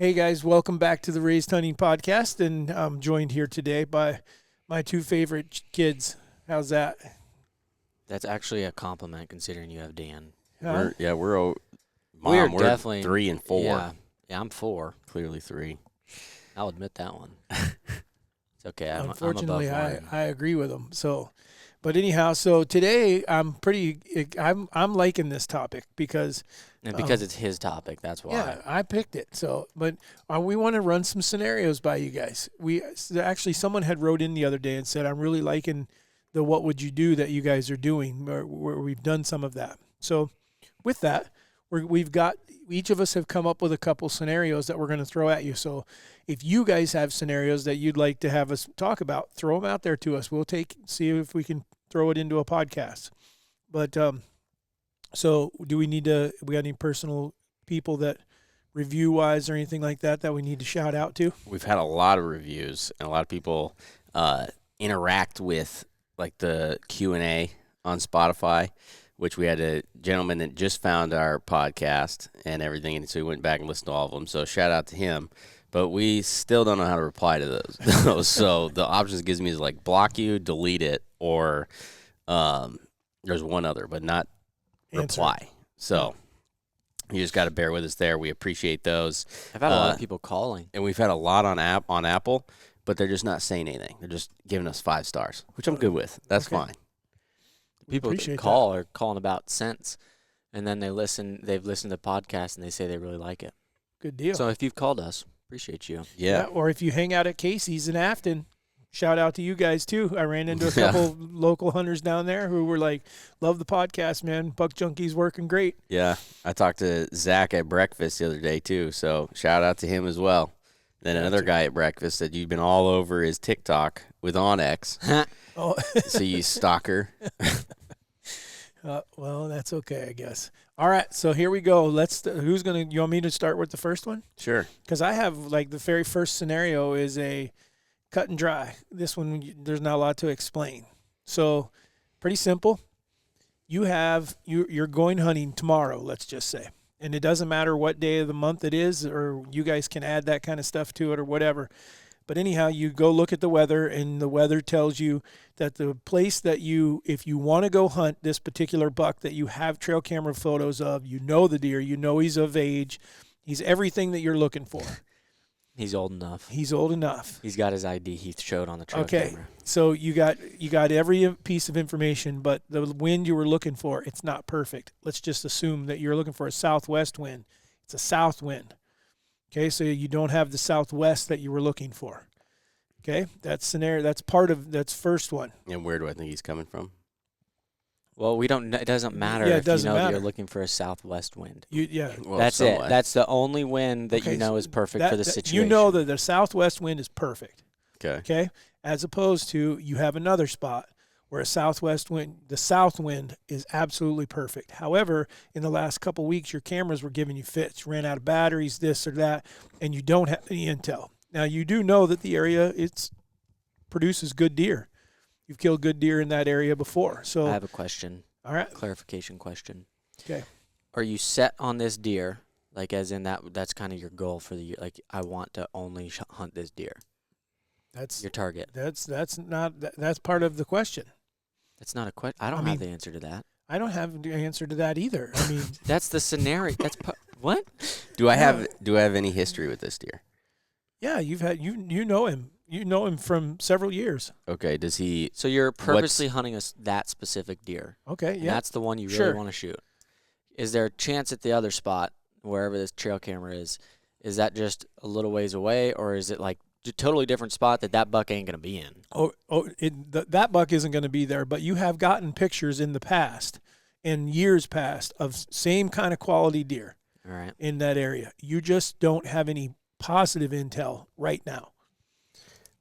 Hey guys, welcome back to the Raised Hunting Podcast, and I'm joined here today by my two favorite kids. How's that? That's actually a compliment considering you have Dan. Huh? We're We're definitely 3 and 4. Yeah, I'm 4. Clearly 3. I'll admit that one. It's okay. I'm Unfortunately, above Ryan. I agree with them. But anyhow, so today I'm liking this topic because it's his topic, that's why. yeah, I picked it. But we want to run some scenarios by you guys. Actually, someone had wrote in the other day and said, I'm really liking the what would you do that you guys are doing, where we've done some of that. So with that, we've got, each of us have come up with a couple scenarios that we're going to throw at you. So if you guys have scenarios that you'd like to have us talk about, throw them out there to us. We'll see if we can throw it into a podcast. But so do we got any personal people that review wise or anything like that we need to shout out to? We've had a lot of reviews, and a lot of people interact with like the Q&A on Spotify, which we had a gentleman that just found our podcast and everything, and so he went back and listened to all of them. So shout out to him. But we still don't know how to reply to those. So the options it gives me is like block you, delete it, or there's one other, but not reply. So you just got to bear with us there. We appreciate those. I've had a lot of people calling. And we've had a lot on Apple, but they're just not saying anything. They're just giving us 5 stars, which I'm good with. That's fine. People that call are calling about scents, and then they've listened to the podcast, and they say they really like it. Good deal. So if you've called us, appreciate you. Yeah. Or if you hang out at Casey's in Afton, shout out to you guys too. I ran into a couple local hunters down there who were like, love the podcast, man. Buck Junkie's working great. Yeah. I talked to Zach at breakfast the other day too, so shout out to him as well. Then another guy at breakfast said you've been all over his TikTok with Onyx. Oh. So you stalker. Well, that's okay, I guess. All right, so here we go. You want me to start with the first one? Sure. Because I have, like, the very first scenario is a cut and dry. This one, there's not a lot to explain. So, pretty simple. You're going hunting tomorrow, let's just say. And it doesn't matter what day of the month it is, or you guys can add that kind of stuff to it or whatever. But anyhow, you go look at the weather, and the weather tells you that the place that if you want to go hunt this particular buck that you have trail camera photos of, you know the deer, you know he's of age, he's everything that you're looking for. He's old enough. He's old enough. He's got his ID he showed on the trail camera. Okay, so you got every piece of information, but the wind you were looking for, it's not perfect. Let's just assume that you're looking for a southwest wind. It's a south wind. Okay, so you don't have the southwest that you were looking for. Okay, that's first one. And where do I think he's coming from? Well, we don't. It doesn't matter if you know that you're looking for a southwest wind. Well, That's somewhat. it. That's the only wind that you know is perfect for the situation. You know that the southwest wind is perfect. Okay. Okay, as opposed to you have another spot where the south wind is absolutely perfect. However, in the last couple of weeks, your cameras were giving you fits, ran out of batteries, this or that, and you don't have any intel. Now, you do know that the area produces good deer. You've killed good deer in that area before. So I have a question. All right. Clarification question. Okay. Are you set on this deer, like as in that's kind of your goal for the year? Like, I want to only hunt this deer. That's your target. That's part of the question. That's not a question. I don't have the answer to that. I don't have the answer to that either. I mean, that's the scenario. What? Do I have any history with this deer? Yeah, you know him. You know him from several years. Okay, does he? So you're purposely hunting that specific deer. Okay, yeah. That's the one you really want to shoot. Is there a chance at the other spot, wherever this trail camera is that just a little ways away, or is it like a totally different spot that buck ain't going to be in? That buck isn't going to be there, but you have gotten pictures in the past, in years past, of same kind of quality deer. All right. In that area. You just don't have any positive intel right now.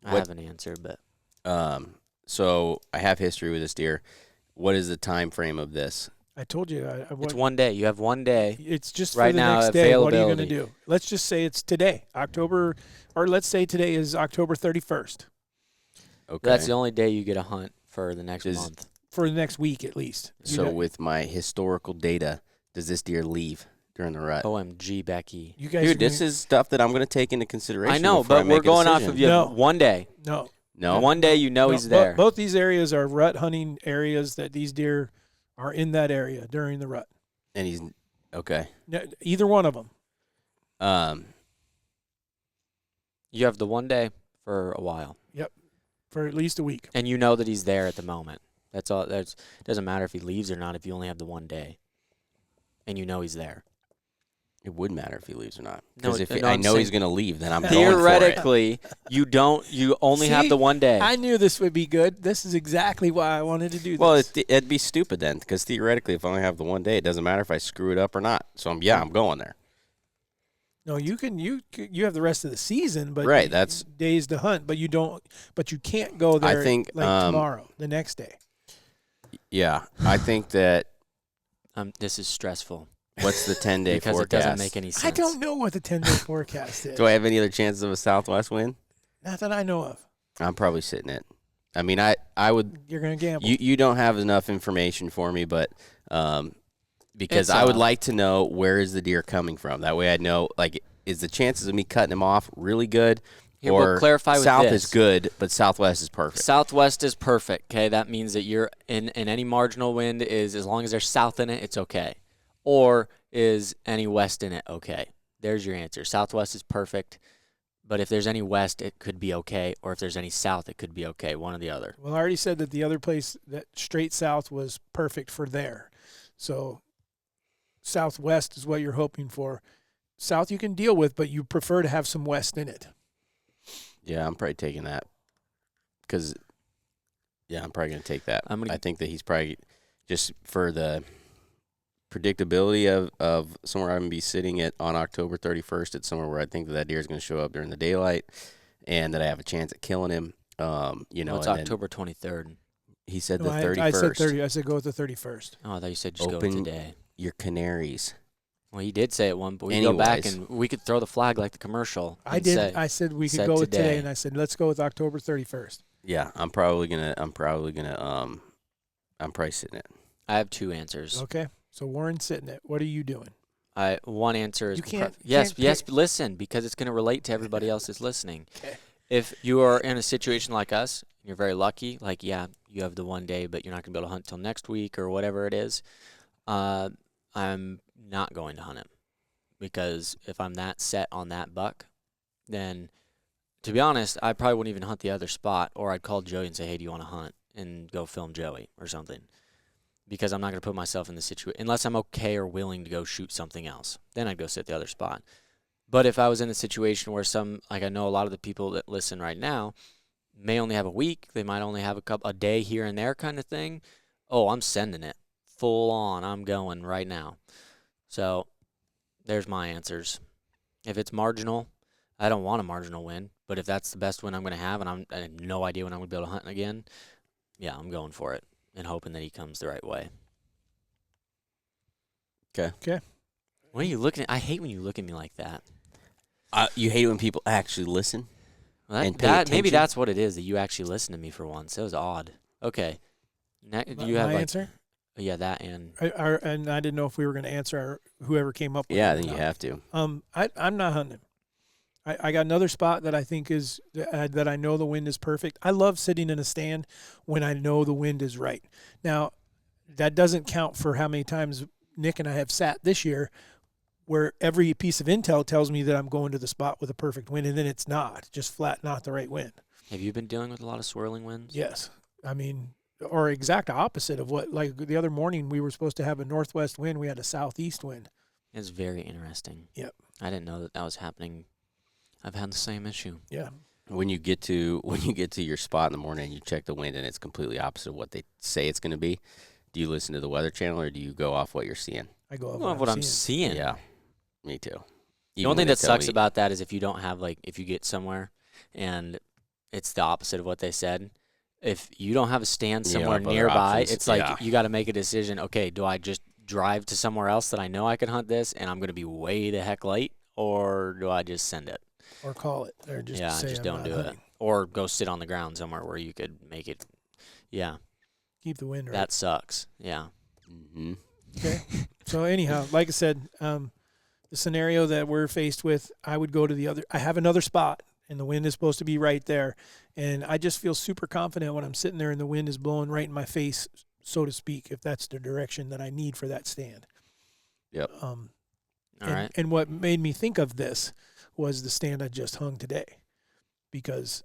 I have an answer, but so I have history with this deer. What is the time frame of this? I told you. It's 1 day. You have 1 day. It's just right for the now, next day. What are you going to do? Let's just say it's today, let's say today is October 31st. Okay. That's the only day you get a hunt for the next month. For the next week at least. So with my historical data, does this deer leave during the rut. OMG, Becky. You guys, Dude, this is stuff that I'm going to take into consideration. I know, before I but make we're a going off decision. of you No. one day. No, One day you know he's there. Both these areas are rut hunting areas that these deer are in that area during the rut. and he's okay. Either one of them. You have the one day for a while. For at least a week. And you know that he's there at the moment. That's all. It doesn't matter if he leaves or not if you only have the one day. And you know he's there. It would matter if he leaves or not. No, Because if no, I I'm know saying he's going to leave, then I'm going for it. Theoretically, you only have See, the one day. I knew this would be good. This is exactly why I wanted to do this. Well, it'd be stupid then, because theoretically, if I only have the one day, it doesn't matter if I screw it up or not. So I'm going there. No, you have the rest of the season, but Right, that's days to hunt, but you can't go there. I think, tomorrow, the next day. yeah. I think that This is stressful what's the 10-day because forecast? it doesn't make any sense. I don't know what the 10-day forecast is. Do I have any other chances of a southwest wind? Not that I know of. I'm probably sitting it. I mean, I would. You're going to gamble. You don't have enough information for me, but because It's, I would like to know where is the deer coming from. That way I know, like, is the chances of me cutting him off really good? Here, we'll or clarify with south this. is good, but southwest is perfect. Southwest is perfect. Okay, that means that you're in any marginal wind is as long as there's south in it, it's okay. Or is any west in it okay? There's your answer. Southwest is perfect, but if there's any west, it could be okay. Or if there's any south, it could be okay. One or the other. Well, I already said that the other place, that straight south, was perfect for there. So southwest is what you're hoping for. South you can deal with, but you prefer to have some west in it. Yeah, I'm probably taking that. Because, yeah, I'm probably going to take that. I think that he's probably, just for the predictability of somewhere I'm going to be sitting at on October 31st, it's somewhere where I think that deer is going to show up during the daylight and that I have a chance at killing him. It's October 23rd. He said the 31st. I said 30. I said go with the 31st. Oh, I thought you said just Open go today. Your canaries. Well, you did say it one, but we go back and we could throw the flag like the commercial. I did. I said we could go with today, and I said let's go with October 31st. Yeah, I'm probably sitting it. I have two answers. Okay, so Warren's sitting it. What are you doing? One answer is you can't. Yes, pick. listen, because it's going to relate to everybody else that's listening. Okay. If you are in a situation like us, you're very lucky. Like, yeah, you have the one day, but you're not going to be able to hunt till next week or whatever it is. I'm not going to hunt him because if I'm that set on that buck, then to be honest, I probably wouldn't even hunt the other spot, or I'd call Joey and say, hey, do you want to hunt, and go film Joey or something, because I'm not going to put myself in the situation unless I'm okay or willing to go shoot something else. Then I'd go sit the other spot. But if I was in a situation where I know a lot of the people that listen right now may only have a week, they might only have a day here and there kind of thing. Oh, I'm sending it full on. I'm going right now. So there's my answers. If it's marginal, I don't want a marginal win. But if that's the best win I'm going to have, and I have no idea when I'm going to be able to hunt again, yeah, I'm going for it and hoping that he comes the right way. Okay. What are you looking at? I hate when you look at me like that. You hate when people actually listen? Well, and pay attention? Maybe that's what it is, that you actually listen to me for once. That was odd. Okay. Do you have my answer? Yeah, that and and I didn't know if we were going to answer whoever came up with it. Yeah, or then you not. have to. I'm not hunting him. I got another spot that I think is that I know the wind is perfect. I love sitting in a stand when I know the wind is right. Now, that doesn't count for how many times Nick and I have sat this year where every piece of intel tells me that I'm going to the spot with a perfect wind, and then it's not, just flat not the right wind. Have you been dealing with a lot of swirling winds? Yes. I mean, or exact opposite of what, like the other morning we were supposed to have a northwest wind. We had a southeast wind. It's very interesting. Yep. I didn't know that was happening. I've had the same issue. Yeah. When you get to your spot in the morning and you check the wind and it's completely opposite of what they say it's going to be, do you listen to the Weather Channel or do you go off what you're seeing? I go off What I'm seeing. Yeah, me too. The only thing that sucks about that is if you don't have, like, if you get somewhere and it's the opposite of what they said, if you don't have a stand somewhere nearby, it's like you got to make a decision. Okay, do I just drive to somewhere else that I know I can hunt this and I'm going to be way the heck late, or do I just send it? Or call it. Or just say just I'm don't not do hunting. it. Or go sit on the ground somewhere where you could make it. Yeah. Keep the wind right. That sucks. Yeah. Mm-hmm. Okay. So anyhow, like I said, the scenario that we're faced with, I would go to the other. I have another spot, and the wind is supposed to be right there. And I just feel super confident when I'm sitting there and the wind is blowing right in my face, so to speak, if that's the direction that I need for that stand. Yep. All right. And what made me think of this was the stand I just hung today, because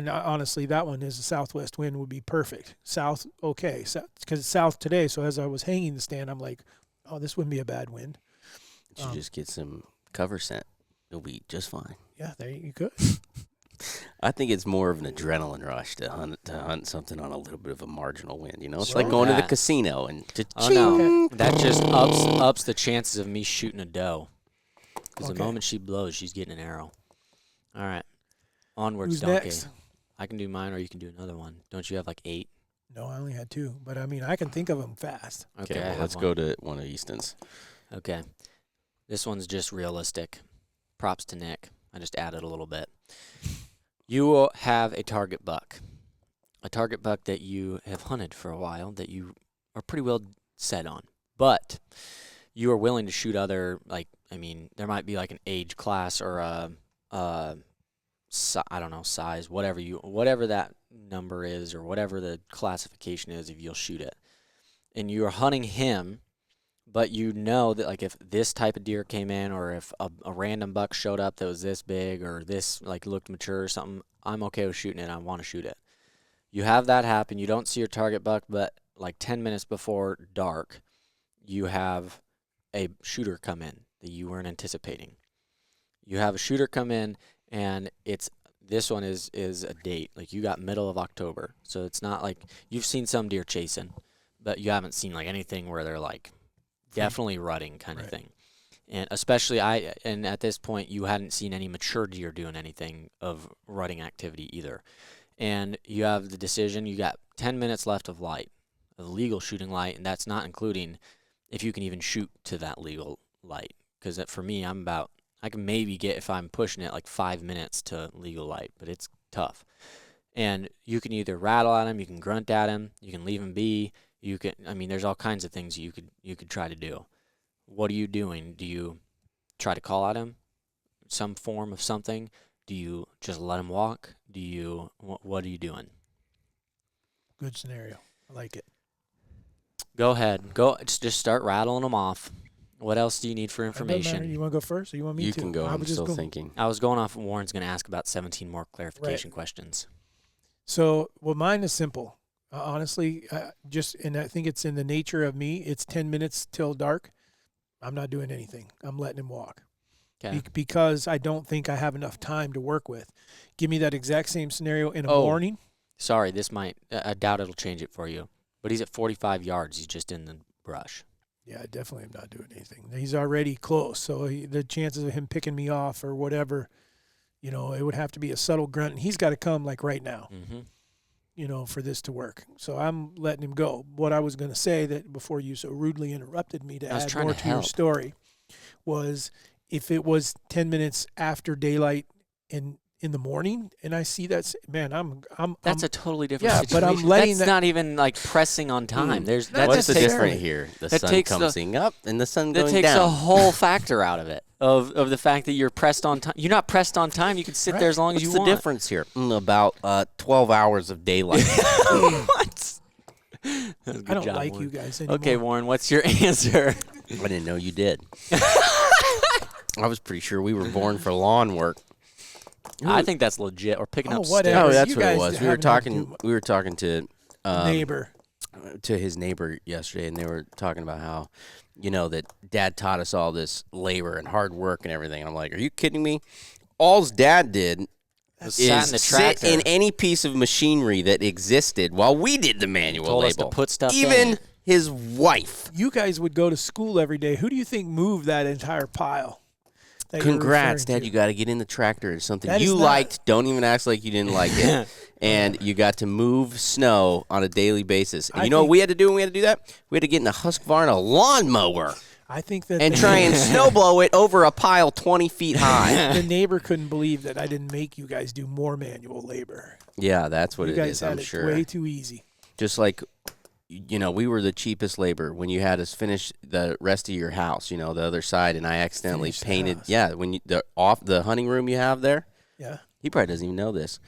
honestly, that one is a southwest wind would be perfect. South, okay, because it's south today. So as I was hanging the stand, I'm like, oh, this wouldn't be a bad wind. You should just get some cover scent. You'll be just fine. Yeah, there you could. I think it's more of an adrenaline rush to hunt something on a little bit of a marginal wind. You know, it's Sure. like going to the Yeah. casino and No, that just ups the chances of me shooting a doe. Because Okay. the moment she blows, she's getting an arrow. All right, onwards, Who's donkey. next? I can do mine, or you can do another one. Don't you have like 8? No, I only had 2, but I mean, I can think of them fast. Okay, I well, have let's one. go to one of Easton's. Okay, this one's just realistic. Props to Nick. I just added a little bit. You will have a target buck that you have hunted for a while, that you are pretty well set on, but you are willing to shoot other, like, I mean, there might be like an age class or I don't know, size, whatever that number is or whatever the classification is, if you'll shoot it. And you are hunting him, but you know that, like, if this type of deer came in, or if a random buck showed up that was this big, or this, like, looked mature or something, I'm okay with shooting it. I want to shoot it. You have that happen. You don't see your target buck, but like 10 minutes before dark, you have a shooter come in that you weren't anticipating. You have a shooter come in, and this one is a date. Like, you got middle of October. So it's not like you've seen some deer chasing, but you haven't seen like anything where they're like definitely rutting kind of thing. And especially and at this point, you hadn't seen any mature deer doing anything of rutting activity either. And you have the decision, you got 10 minutes left of light, of legal shooting light, and that's not including if you can even shoot to that legal light. Because for me, I can maybe get, if I'm pushing it, like 5 minutes to legal light, but it's tough. And you can either rattle at him, you can grunt at him, you can leave him be, there's all kinds of things you could try to do. What are you doing? Do you try to call at him? Some form of something? Do you just let him walk? What are you doing? Good scenario. I like it. Go ahead. Just start rattling them off. What else do you need for It doesn't matter. information? You want to go first, or you want me to? You can go. I I'm was just still going- thinking. I was going off. Warren's going to ask about 17 more clarification questions. So, well, mine is simple. Honestly, and I think it's in the nature of me. It's 10 minutes till dark. I'm not doing anything. I'm letting him walk. Okay. Because I don't think I have enough time to work with. Give me that exact same scenario in the Oh. morning. Sorry, I doubt it'll change it for you. But he's at 45 yards. He's just in the brush. Yeah, I definitely am not doing anything. He's already close, so the chances of him picking me off or whatever, it would have to be a subtle grunt, and he's got to come like right now, Mm-hmm. for this to work. So I'm letting him go. What I was going to say, that before you so rudely interrupted me to I was add trying more to to your help. story, was if it was 10 minutes after daylight in the morning, and I see that's, man, That's a totally different yeah, situation. but I'm letting that's that- not even like pressing on time. There's Not that What's the just takes, difference here? The that sun takes coming up and the sun that going takes down. a whole factor out of it. Of the fact that you're pressed on time. You're not pressed on time. You can sit there as long as What's you the want. difference here? About 12 hours of daylight. What? I don't like you guys anymore. Okay, Warren, what's your answer? I didn't know you did. I was pretty sure we were born for lawn work. I think that's legit. Or picking up whatever. Oh, sticks. that's You what it guys was. haven't had to do We were talking to neighbor. to his neighbor yesterday, and they were talking about how, that Dad taught us all this labor and hard work and everything. And I'm like, are you kidding me? All's Dad did Sat in the is sit tractor. in any piece of machinery that existed while we did the manual Told us to label. put stuff Even in. his wife. You guys would go to school every day. Who do you think moved that entire pile? that you're Congrats, referring Dad. to? You got to get in the tractor. It's something That is you not- liked. Don't even act like you didn't like it. And you got to move snow on a daily basis. And I you know what think- we had to do when we had to do that? We had to get in the Husqvarna lawnmower I think that and the try and snow blow it over a pile 20 feet high. the neighbor couldn't believe that I didn't make you guys do more manual labor. Yeah, that's what You it guys is, had I'm it sure. way too easy. Just like we were the cheapest labor when you had us finish the rest of your house, the other side, and I accidentally Finish the painted. house. Yeah, when the hunting room you have there, Yeah. he probably doesn't even know this.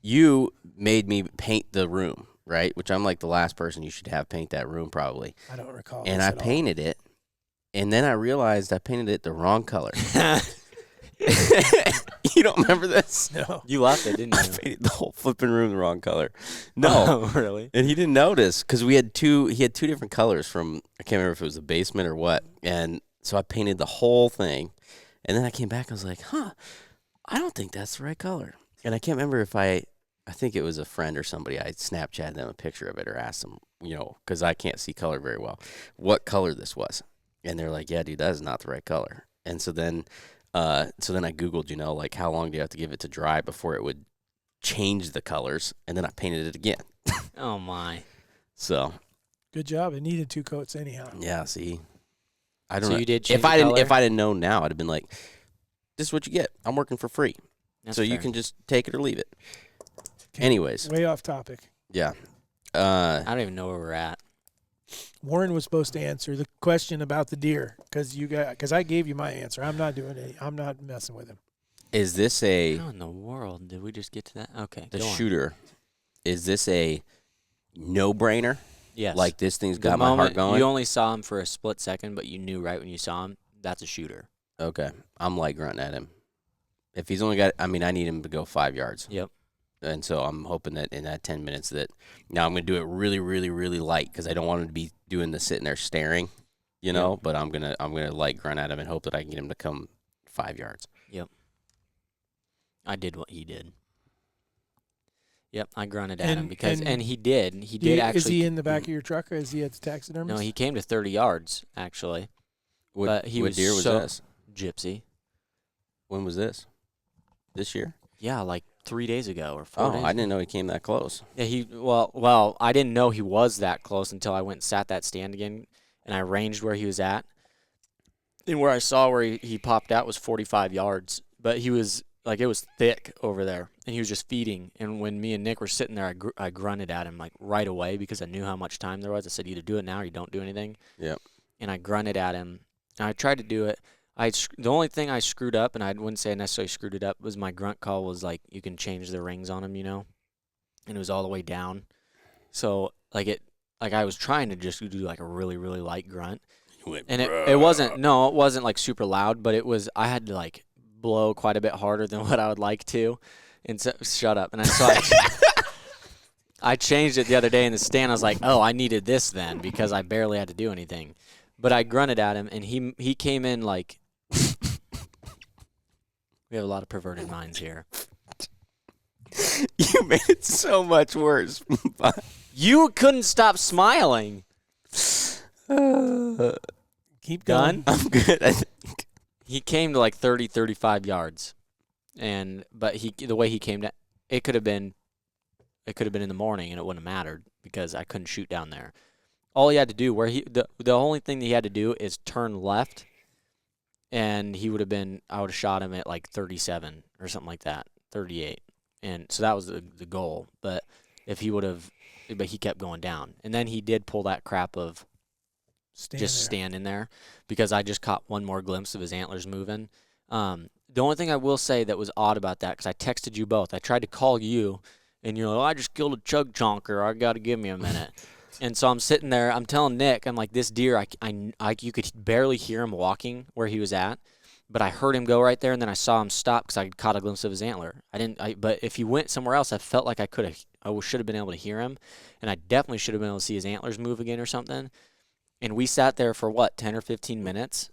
You made me paint the room, right? Which I'm like the last person you should have paint that room probably. I don't recall. And this I at all. painted it, and then I realized I painted it the wrong color. You don't remember this? No. You left it, didn't I you? painted the whole flipping room the wrong color. No, Oh, really? and he didn't notice because he had two different colors from, I can't remember if it was the basement or what. And so I painted the whole thing, and then I came back. I was like, I don't think that's the right color. And I can't remember if I think it was a friend or somebody. I Snapchatted them a picture of it or asked them, because I can't see color very well, what color this was. And they're like, yeah, dude, that is not the right color. And so then I Googled, like how long do you have to give it to dry before it would change the colors, and then I painted it again. Oh, my. So Good job. It needed 2 coats anyhow. yeah, see, I don't So know. you did change If the I didn't, color? if I didn't know now, I'd have been like, "This is what you get. I'm working for free, That's so you fair. can just take it or leave it." Okay. Anyways, Way off topic. yeah. I don't even know where we're at. Warren was supposed to answer the question about the deer because I gave you my answer. I'm not doing it. I'm not messing with him. Is this How a in the world did we just get to that? Okay, the go on. shooter? Is this a no-brainer? Yes. Like this thing's The got my heart moment going. You only saw him for a split second, but you knew right when you saw him, that's a shooter. Okay, I'm light grunting at him. If he's only got, I need him to go 5 yards. Yep. And so I'm hoping that in that 10 minutes that now I'm going to do it really, really, really light because I don't want him to be doing the sitting there staring, but I'm going to light grunt at him and hope that I can get him to come 5 yards. I did what he did. Yep, I grunted at him And- because, and and he did. He did actually. Is he in the back of your truck or is he at the taxidermist? No, he came to 30 yards actually. But he what was deer was so- this? Gypsy. When was this? This year? Yeah, like 3 days ago or 4 Oh, days. I didn't know he came that close. Yeah, well, I didn't know he was that close until I went and sat that stand again, and I ranged where he was at. And where I saw where he popped out was 45 yards, but he was like, it was thick over there, and he was just feeding. And when me and Nick were sitting there, I grunted at him like right away because I knew how much time there was. I said, either do it now or you don't do anything. Yep. And I grunted at him, and I tried to do it. The only thing I screwed up, and I wouldn't say I necessarily screwed it up, was my grunt call was like, you can change the rings on him, and it was all the way down. So I was trying to just do like a really, really light grunt, and it wasn't like super loud, but I had to like blow quite a bit harder than what I would like to, and so shut up. And I changed it the other day in the stand. I was like, oh, I needed this then because I barely had to do anything, but I grunted at him, and he came in like. We have a lot of perverted minds here. You made it so much worse. You couldn't stop smiling. Keep Done? going. I'm good. I think. He came to like 30, 35 yards, but the way he came down, it could have been in the morning and it wouldn't have mattered because I couldn't shoot down there. All he had to do, the only thing that he had to do is turn left, and I would have shot him at like 37 or something like that, 38, and so that was the goal. But he kept going down, and then he did pull that crap of. Stand in there because I just caught one more glimpse of his antlers moving. The only thing I will say that was odd about that, because I texted you both. I tried to call you, and you're like, oh, I just killed a chug chonker. I got to give me a minute. And so I'm sitting there. I'm telling Nick, I'm like, this deer, you could barely hear him walking where he was at, but I heard him go right there, and then I saw him stop because I caught a glimpse of his antler. But if he went somewhere else, I felt like I should have been able to hear him, and I definitely should have been able to see his antlers move again or something. And we sat there for, 10 or 15 minutes?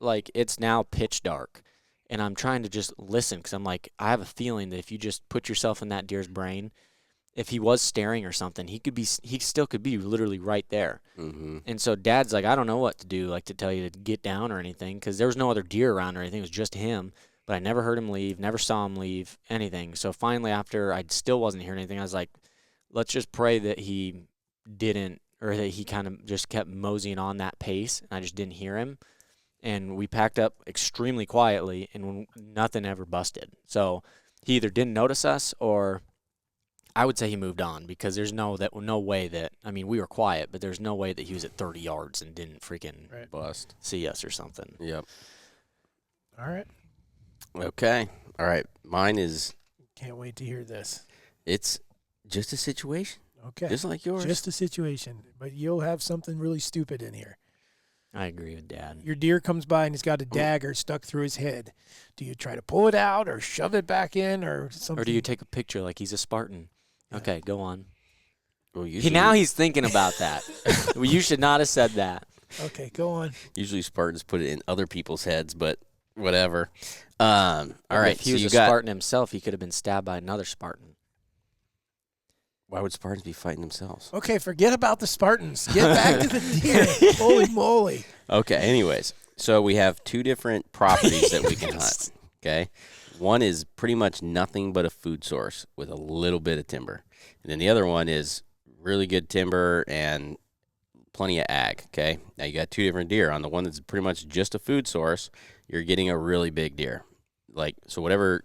Like, it's now pitch dark. And I'm trying to just listen because I'm like, I have a feeling that if you just put yourself in that deer's brain, if he was staring or something, he still could be literally right there. Mm-hmm. And so Dad's like, I don't know what to do, like to tell you to get down or anything, because there was no other deer around or anything. It was just him. But I never heard him leave, never saw him leave, anything. So finally, after I still wasn't hearing anything, I was like, let's just pray that he didn't, or that he kind of just kept moseying on that pace, and I just didn't hear him. And we packed up extremely quietly, and nothing ever busted. So he either didn't notice us, or I would say he moved on because there's no way that, I mean, we were quiet, but there's no way that he was at 30 yards and didn't freaking Bust. see us or something. Yep. All right. Okay. All right. Mine is. Can't wait to hear this. It's just a situation. Okay. Just like yours. Just a situation, but you'll have something really stupid in here. I agree with Dad. Your deer comes by and he's got a dagger stuck through his head. Do you try to pull it out or shove it back in or something? Or do you take a picture like he's a Spartan? Yeah. Okay, go on. Well, Now he's thinking about that. Well, you should not have said that. Okay, go on. Usually Spartans put it in other people's heads, but whatever. All right. If he was so a Spartan himself, he could have been stabbed by another Spartan. Why would Spartans be fighting themselves? Okay, forget about the Spartans. Get back to the deer. Holy moly. Okay, anyways. So we have two different properties that we can hunt. Okay. One is pretty much nothing but a food source with a little bit of timber. And then the other one is really good timber and plenty of ag. Okay. Now you got two different deer. On the one that's pretty much just a food source, you're getting a really big deer. So whatever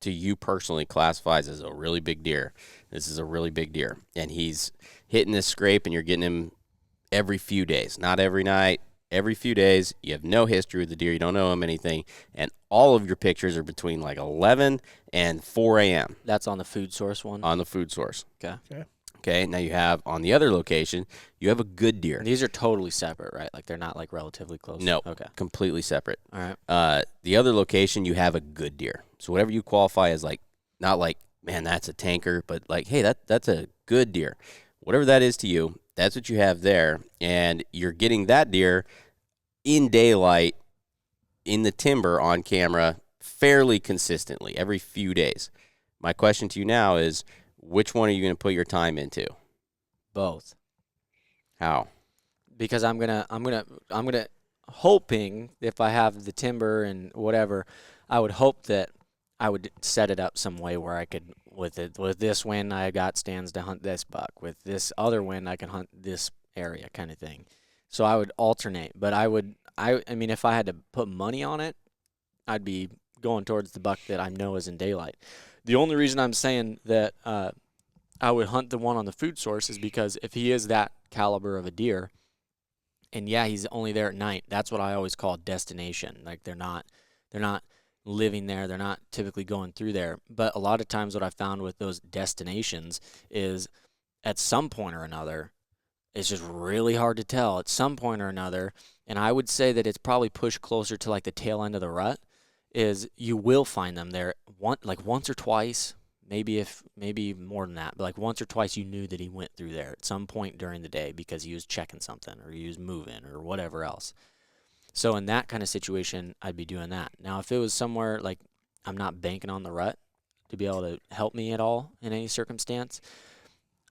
to you personally classifies as a really big deer, this is a really big deer. And he's hitting this scrape and you're getting him every few days, not every night. Every few days, you have no history with the deer. You don't know him anything. And all of your pictures are between like 11 and 4 a.m. That's on the food source one? On the food source. Okay. Now you have, on the other location, you have a good deer. And these are totally separate, right? Like they're not like relatively close? No. Okay. Completely separate. All right. The other location, you have a good deer. So whatever you qualify as like, not like, man, that's a tanker, but like, hey, that's a good deer. Whatever that is to you, that's what you have there. And you're getting that deer in daylight, in the timber on camera, fairly consistently, every few days. My question to you now is, which one are you going to put your time into? Both. How? Because I'm gonna hoping if I have the timber and whatever, I would hope that I would set it up some way where I could, with this wind, I got stands to hunt this buck. With this other wind, I can hunt this area, kind of thing. So I would alternate, but I mean, if I had to put money on it, I'd be going towards the buck that I know is in daylight. The only reason I'm saying that I would hunt the one on the food source is because if he is that caliber of a deer, and yeah, he's only there at night, that's what I always call destination. Like they're not living there, they're not typically going through there. But a lot of times what I found with those destinations is at some point or another, it's just really hard to tell at some point or another, and I would say that it's probably pushed closer to like the tail end of the rut, is you will find them there once or twice, maybe more than that, but like once or twice you knew that he went through there at some point during the day because he was checking something or he was moving or whatever else. So in that kind of situation, I'd be doing that. Now, if it was somewhere like I'm not banking on the rut to be able to help me at all in any circumstance,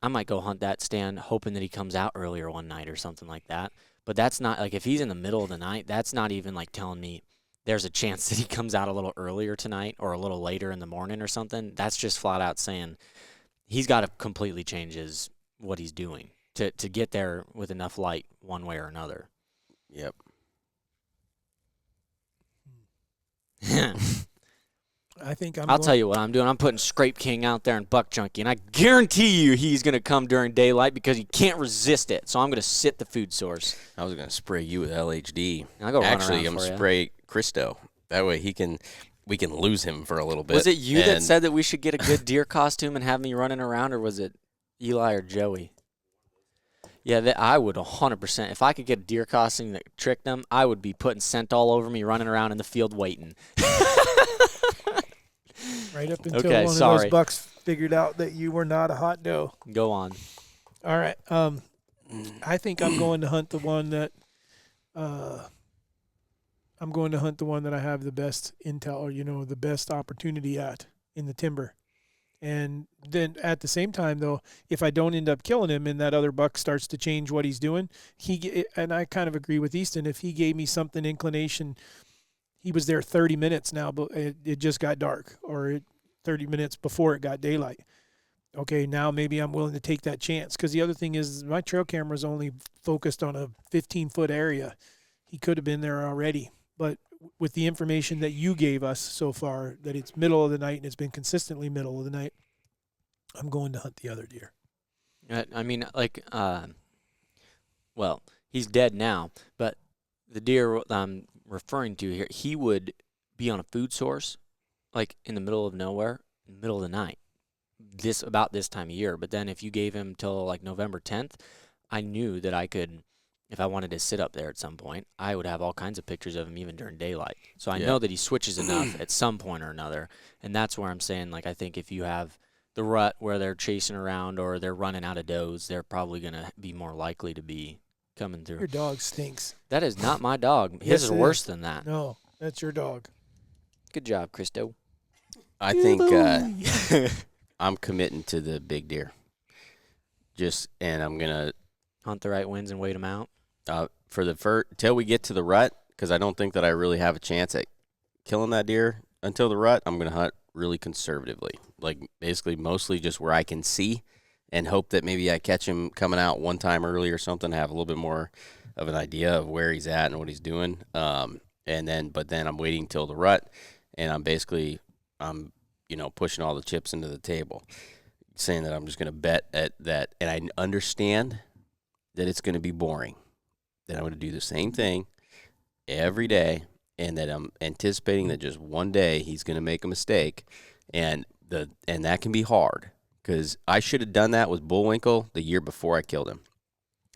I might go hunt that stand hoping that he comes out earlier one night or something like that. But that's not, like, if he's in the middle of the night, that's not even like telling me there's a chance that he comes out a little earlier tonight or a little later in the morning or something. That's just flat out saying he's got to completely change what he's doing to get there with enough light one way or another. Yep. I think I'll tell you what I'm doing. I'm putting Scrape King out there and Buck Junkie, and I guarantee you he's going to come during daylight because he can't resist it. So I'm going to sit the food source. I was going to spray you with LHD. I'll go Actually, run I'm around for spray Christo. That way we can lose him for a little bit. Was it you that said that we should get a good deer costume and have me running around, or was it Eli or Joey? Yeah, I would 100%. If I could get a deer costume that tricked them, I would be putting scent all over me, running around in the field waiting. Right up until one of those bucks figured out that you were not a hot doe. Go on. All right. I think I'm going to hunt the one that I have the best intel, or the best opportunity at in the timber. And then at the same time, though, if I don't end up killing him and that other buck starts to change what he's doing, and I kind of agree with Easton, if he gave me something inclination, he was there 30 minutes now, but it just got dark, or 30 minutes before it got daylight. Okay, now maybe I'm willing to take that chance, because the other thing is my trail camera is only focused on a 15-foot area. He could have been there already, but with the information that you gave us so far, that it's middle of the night and it's been consistently middle of the night, I'm going to hunt the other deer. I mean, like, well, he's dead now, but the deer I'm referring to here, he would be on a food source, like in the middle of nowhere, in the middle of the night, about this time of year. But then if you gave him till like November 10th, I knew that I could, if I wanted to sit up there at some point, I would have all kinds of pictures of him even during daylight. So I know that he switches enough at some point or another, and that's where I'm saying, like, I think if you have the rut where they're chasing around or they're running out of does, they're probably going to be more likely to be coming through. Your dog stinks. That is not my dog. His Yes, is it worse is. than that. No, that's your dog. Good job, Christo. I think I'm committing to the big deer. And I'm gonna Hunt the right winds and wait them out. for the till we get to the rut, because I don't think that I really have a chance at killing that deer until the rut. I'm gonna hunt really conservatively, like basically mostly just where I can see, and hope that maybe I catch him coming out one time early or something, have a little bit more of an idea of where he's at and what he's doing. But then I'm waiting till the rut, and I'm pushing all the chips into the table, saying that I'm just going to bet at that. And I understand that it's going to be boring, that I'm going to do the same thing every day, and that I'm anticipating that just one day he's going to make a mistake, and that can be hard, because I should have done that with Bullwinkle the year before I killed him.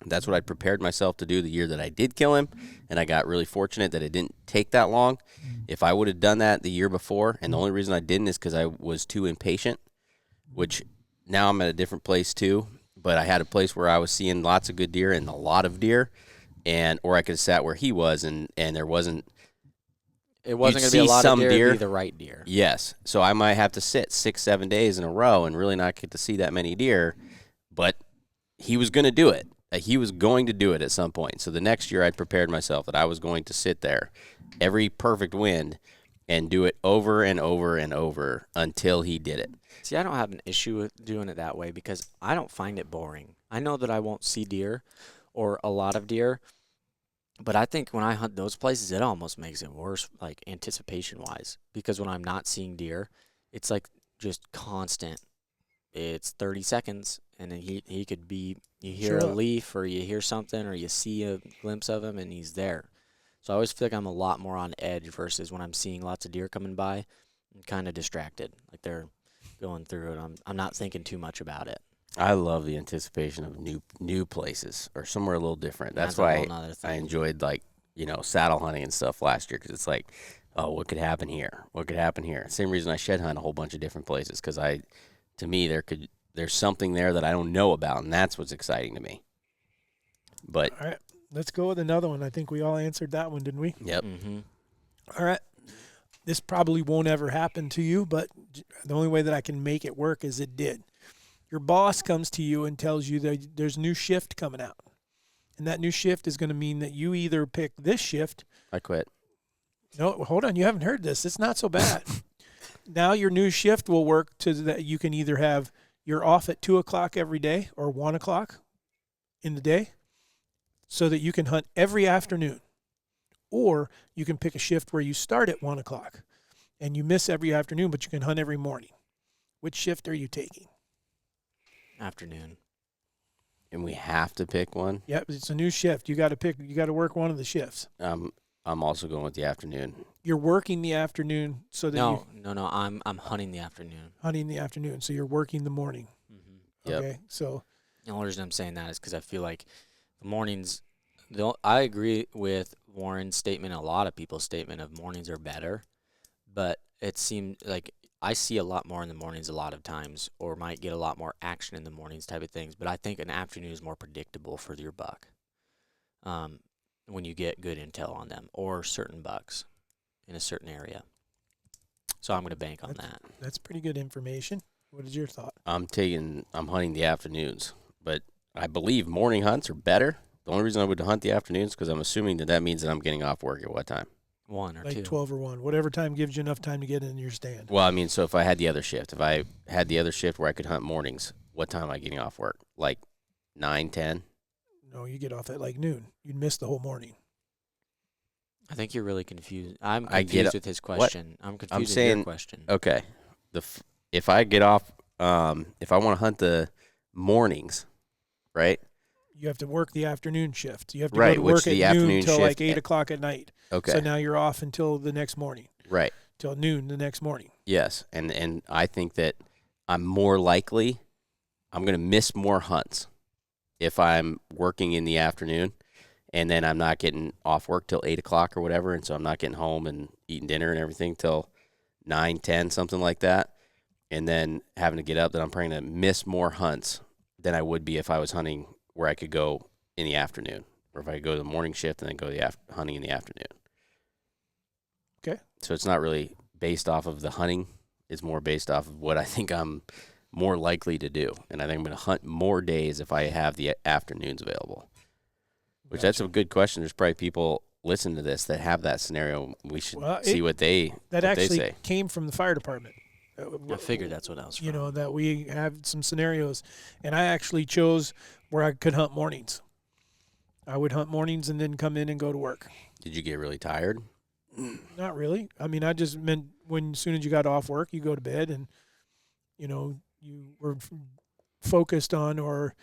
That's what I prepared myself to do the year that I did kill him, and I got really fortunate that it didn't take that long. If I would have done that the year before, and the only reason I didn't is because I was too impatient, which now I'm at a different place too, but I had a place where I was seeing lots of good deer and a lot of deer, or I could have sat where he was, and there wasn't. It wasn't going to be a lot of deer, it'd be the right deer. Yes, so I might have to sit 6-7 days in a row and really not get to see that many deer, but he was going to do it. He was going to do it at some point. So the next year I'd prepared myself that I was going to sit there every perfect wind and do it over and over and over until he did it. See, I don't have an issue with doing it that way because I don't find it boring. I know that I won't see deer or a lot of deer, but I think when I hunt those places, it almost makes it worse, like anticipation-wise, because when I'm not seeing deer, it's like just constant. It's 30 seconds, and then he could be, you hear a leaf or you hear something or you see a glimpse of him, and he's there. So I always feel like I'm a lot more on edge versus when I'm seeing lots of deer coming by, I'm kind of distracted. Like they're going through it. I'm not thinking too much about it. I love the anticipation of new places or somewhere a little different. That's why I enjoyed, like, saddle hunting and stuff last year, because it's like, oh, what could happen here? What could happen here? Same reason I shed hunt a whole bunch of different places, because to me, there's something there that I don't know about, and that's what's exciting to me. But all right, let's go with another one. I think we all answered that one, didn't we? Yep. Mm-hmm. All right. This probably won't ever happen to you, but the only way that I can make it work is it did. Your boss comes to you and tells you that there's a new shift coming out, and that new shift is going to mean that you either pick this shift. I quit. No, hold on. You haven't heard this. It's not so bad. Now your new shift will work to that you can either have you're off at 2:00 every day or 1:00 in the day, so that you can hunt every afternoon, or you can pick a shift where you start at 1:00 and you miss every afternoon, but you can hunt every morning. Which shift are you taking? Afternoon. And we have to pick one. Yep, it's a new shift. You got to pick. You got to work one of the shifts. I'm also going with the afternoon. You're working the afternoon so that No. I'm hunting the afternoon. Hunting the afternoon, so you're working the morning. Mm-hmm. Yep. Okay, so The only reason I'm saying that is because I feel like the mornings. I agree with Warren's statement, a lot of people's statement of mornings are better, but it seemed like I see a lot more in the mornings a lot of times, or might get a lot more action in the mornings type of things. But I think an afternoon is more predictable for your buck when you get good intel on them or certain bucks in a certain area. So I'm going to bank on that. that's pretty good information. What is your thought? I'm hunting the afternoons, but I believe morning hunts are better. The only reason I would hunt the afternoons is because I'm assuming that means that I'm getting off work at what time? 1 or Like 2. 12 or 1, whatever time gives you enough time to get in your stand. Well, I mean, so if I had the other shift, where I could hunt mornings, what time am I getting off work? Like 9, 10? No, you get off at like noon. You'd miss the whole morning. I think you're really confused. I'm I get confused with his question. I'm confused with saying- your question. Okay. If I get off if I want to hunt the mornings, right? You have to work the afternoon shift. You have to Right, go to which work at the noon afternoon till like shift- 8 o'clock at night. Okay. So now you're off until the next morning, Right. till noon the next morning. Yes, and I think that I'm more likely I'm going to miss more hunts if I'm working in the afternoon, and then I'm not getting off work till 8 o'clock or whatever, and so I'm not getting home and eating dinner and everything till 9, 10, something like that, and then having to get up. Then I'm probably going to miss more hunts than I would be if I was hunting where I could go in the afternoon, or if I could go to the morning shift and then go to the hunting in the afternoon. Okay. So it's not really based off of the hunting. It's more based off of what I think I'm more likely to do. And I think I'm going to hunt more days if I have the afternoons available. Which that's a good question. There's probably people listening to this that have that scenario. We should see what they say. Came from the fire department. I figured that's what I was from. You know, that we have some scenarios. And I actually chose where I could hunt mornings. I would hunt mornings and then come in and go to work. Did you get really tired? Not really. I mean, I just meant as soon as you got off work, you go to bed and, you know, you were focused on or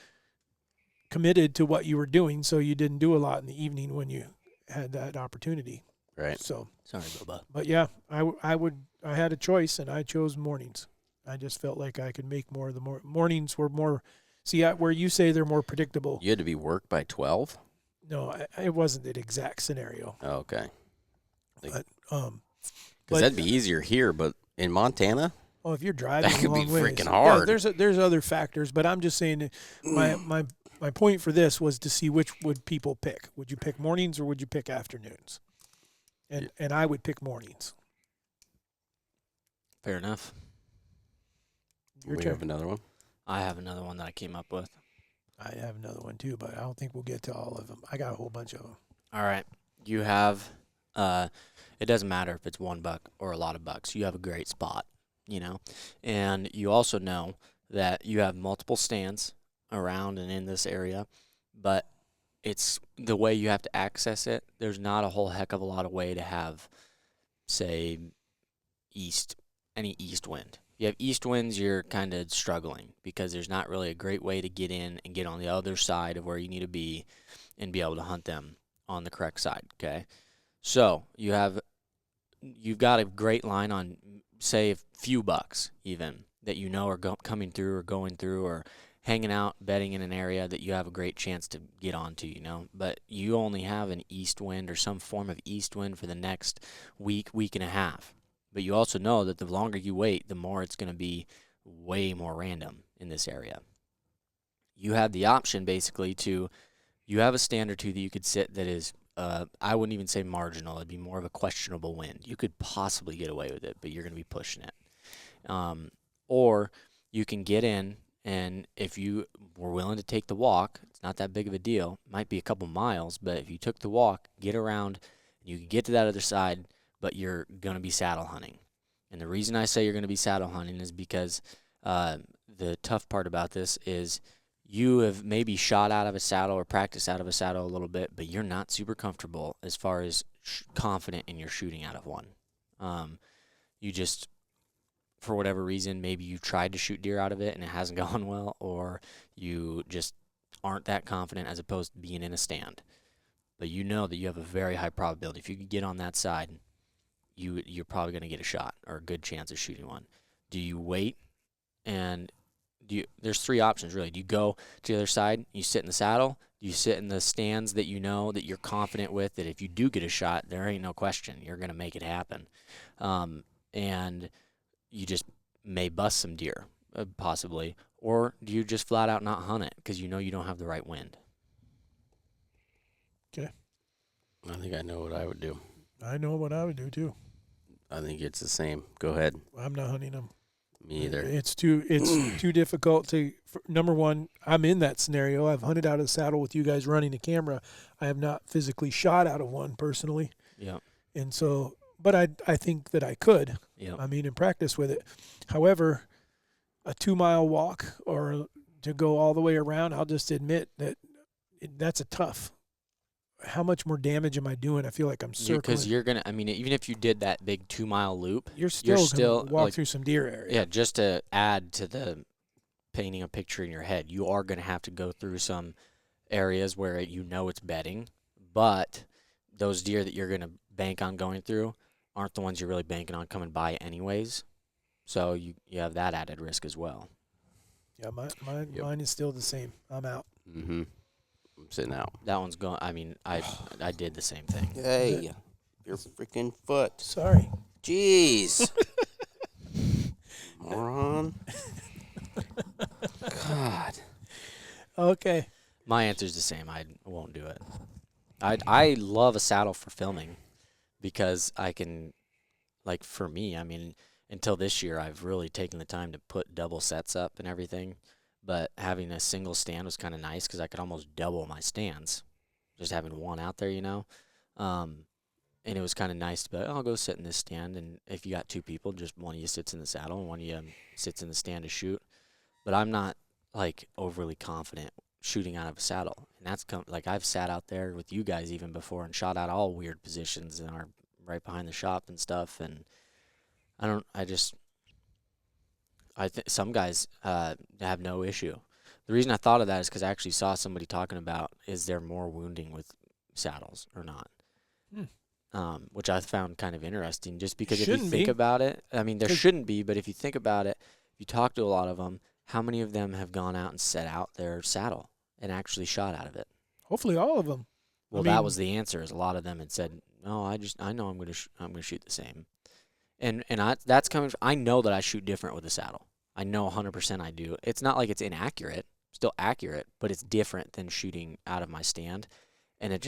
committed to what you were doing, so you didn't do a lot in the evening when you had that opportunity. Right. So, Sorry, Bubba. but yeah, I had a choice and I chose mornings. I just felt like I could make more of the mornings were more, where you say they're more predictable. You had to be worked by 12? No, it wasn't an exact scenario. Oh, okay. But, Because that'd be easier here, but in Montana? Oh, if you're driving, that could a be long ways. freaking hard. Yeah, there's other factors, but I'm just saying that my point for this was to see which would people pick. Would you pick mornings or would you pick afternoons? And I would pick mornings. Fair enough. Your We turn. have another one. I have another one that I came up with. I have another one too, but I don't think we'll get to all of them. I got a whole bunch of them. All right. You have, it doesn't matter if it's $1 or a lot of bucks. You have a great spot, you know. And you also know that you have multiple stands around and in this area, but it's the way you have to access it. There's not a whole heck of a lot of way to have, say, any east wind. If you have east winds, you're kind of struggling because there's not really a great way to get in and get on the other side of where you need to be and be able to hunt them on the correct side, okay? So you've got a great line on, say, a few bucks even that you know are coming through or going through or hanging out, bedding in an area that you have a great chance to get onto, you know. But you only have an east wind or some form of east wind for the next week and a half. But you also know that the longer you wait, the more it's going to be way more random in this area. You have the option basically you have a stand or two that you could sit that is, I wouldn't even say marginal. It'd be more of a questionable wind. You could possibly get away with it, but you're going to be pushing it. Or you can get in, and if you were willing to take the walk, it's not that big of a deal. It might be a couple miles, but if you took the walk, get around, you can get to that other side, but you're going to be saddle hunting. And the reason I say you're going to be saddle hunting is because the tough part about this is you have maybe shot out of a saddle or practiced out of a saddle a little bit, but you're not super comfortable as far as confident in your shooting out of one. You just, for whatever reason, maybe you tried to shoot deer out of it and it hasn't gone well, or you just aren't that confident as opposed to being in a stand. But you know that you have a very high probability. If you can get on that side, you're probably going to get a shot or a good chance of shooting one. Do you wait and there's three options really. Do you go to the other side, you sit in the saddle, do you sit in the stands that you know that you're confident with that if you do get a shot, there ain't no question, you're going to make it happen. And you just may bust some deer, possibly. Or do you just flat out not hunt it because you know you don't have the right wind? Okay. I think I know what I would do. I know what I would do too. I think it's the same. Go ahead. I'm not hunting them. Me either. It's too difficult to. Number one, I'm in that scenario. I've hunted out of the saddle with you guys running the camera. I have not physically shot out of one personally. Yeah. And so, but I think that I could. Yeah. I mean, in practice with it. However, a 2-mile walk or to go all the way around, I'll just admit that that's a tough how much more damage am I doing? I feel like I'm circling. Because you're gonna. I mean, even if you did that big 2-mile loop, You're still gonna walk like, through some deer area. yeah. Just to add to the painting a picture in your head, you are gonna have to go through some areas where it's bedding, but those deer that you're gonna bank on going through aren't the ones you're really banking on coming by anyways. So you have that added risk as well. Yeah, mine is still the same. I'm out. Mm-hmm. I'm sitting out. That one's going. I mean, I did the same thing. Hey, your freaking foot. Sorry. Jeez. Moron. God. Okay. My answer's the same. I won't do it. I love a saddle for filming because I can, like, for me, I mean, until this year, I've really taken the time to put double sets up and everything. But having a single stand was kind of nice because I could almost double my stands, just having one out there, And it was kind of nice to be like, I'll go sit in this stand. And if you got two people, just one of you sits in the saddle and one of you sits in the stand to shoot. But I'm not, like, overly confident shooting out of a saddle. And that's like I've sat out there with you guys even before and shot out all weird positions and are right behind the shop and stuff. And I think some guys have no issue. The reason I thought of that is because I actually saw somebody talking about, is there more wounding with saddles or not? Which I found kind of interesting, just because if you think about it, I mean, there shouldn't be, but if you think about it, if you talk to a lot of them, how many of them have gone out and set out their saddle and actually shot out of it? Hopefully all of them. Well, that was the answer. Is a lot of them had said, no, I know I'm going to shoot the same. And that's coming. I know that I shoot different with a saddle. I know 100% I do. It's not like it's inaccurate, still accurate, but it's different than shooting out of my stand, and it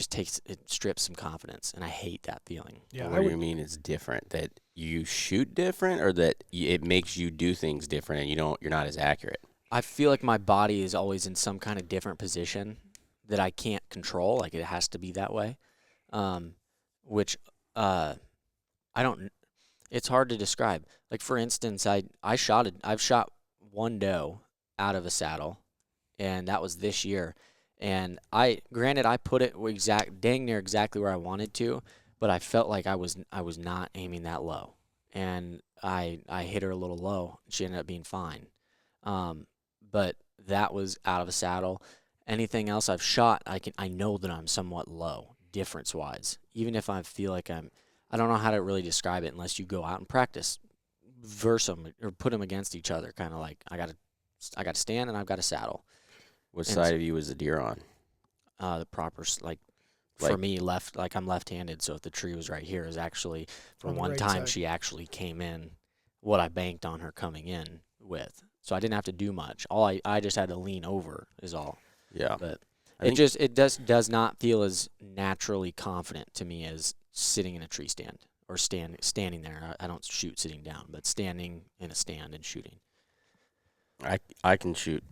strips some confidence, and I hate that feeling. Yeah. What do you mean it's different? That you shoot different, or that it makes you do things different, and you're not as accurate? I feel like my body is always in some kind of different position that I can't control. Like, it has to be that way, which I don't. It's hard to describe. Like, for instance, I've shot one doe out of a saddle, and that was this year. And granted, I put it dang near exactly where I wanted to, but I felt like I was not aiming that low, and I hit her a little low. She ended up being fine, but that was out of a saddle. Anything else I've shot, I know that I'm somewhat low, difference wise. Even if I feel like I don't know how to really describe it unless you go out and practice, verse them or put them against each other. Kind of like I got to stand and I've got a saddle. What side of you is the deer on? The proper, like for me, left. Like, I'm left-handed, so if the tree was right here, is actually for one right time side. she actually came in what I banked on her coming in with. So I didn't have to do much. I just had to lean over is all. Yeah. But it does not feel as naturally confident to me as sitting in a tree stand or standing there. I don't shoot sitting down, but standing in a stand and shooting. I can shoot